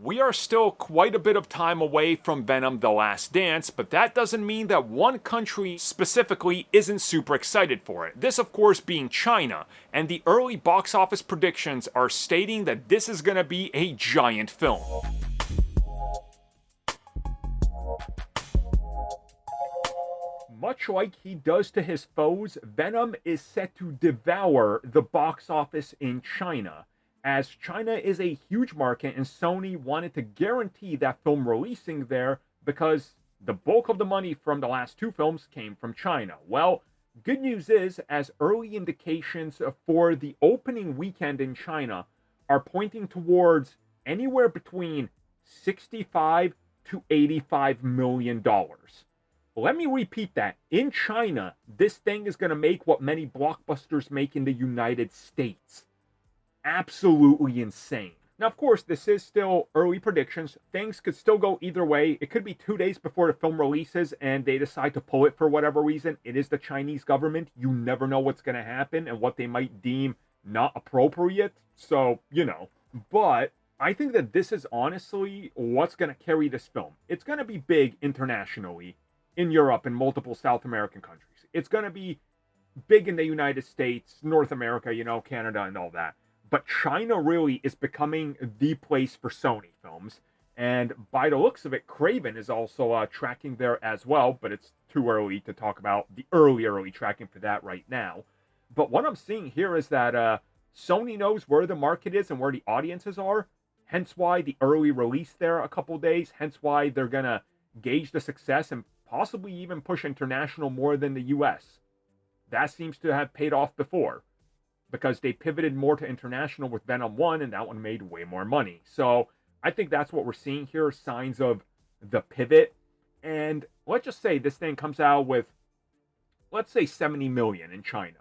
We are still quite a bit of time away from Venom The Last Dance, but that doesn't mean that one country specifically isn't super excited for it. This, of course, being China, and the early box office predictions are stating that this is going to be a giant film. Much like he does to his foes, Venom is set to devour the box office in China, as China is a huge market and Sony wanted to guarantee that film releasing there because the bulk of the money from the last two films came from China. Well, good news is, as early indications for the opening weekend in China are pointing towards anywhere between 65 to 85 million dollars. Let me repeat that. In China, this thing is going to make what many blockbusters make in the United States. Absolutely insane. Now, of course, this is still early predictions. Things could still go either way. It could be 2 days before the film releases and they decide to pull it for whatever reason. It is the Chinese government. You never know what's going to happen and what they might deem not appropriate. So, But I think that this is honestly what's going to carry this film. It's going to be big internationally in Europe and multiple South American countries. It's going to be big in the United States, North America, Canada and all that. But China really is becoming the place for Sony films. And by the looks of it, Craven is also tracking there as well. But it's too early to talk about the early tracking for that right now. But what I'm seeing here is that Sony knows where the market is and where the audiences are. Hence why the early release there a couple days. Hence why they're going to gauge the success and possibly even push international more than the US. That seems to have paid off before, because they pivoted more to international with Venom 1, and that one made way more money. So I think that's what we're seeing here, signs of the pivot. And let's just say this thing comes out with, let's say 70 million in China.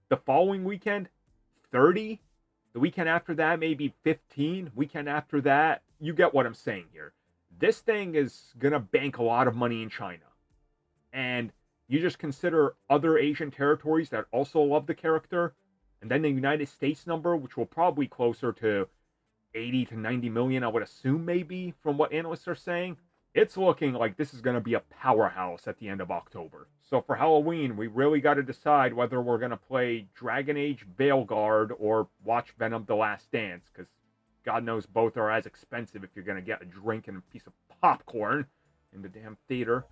The following weekend, 30. The weekend after that, maybe 15. Weekend after that, you get what I'm saying here. This thing is going to bank a lot of money in China. And you just consider other Asian territories that also love the character, and then the United States number, which will probably closer to 80 to 90 million, I would assume, maybe, from what analysts are saying. It's looking like this is going to be a powerhouse at the end of October. So for Halloween, we really got to decide whether we're going to play Dragon Age Veilguard or watch Venom The Last Dance, because God knows both are as expensive if you're going to get a drink and a piece of popcorn in the damn theater.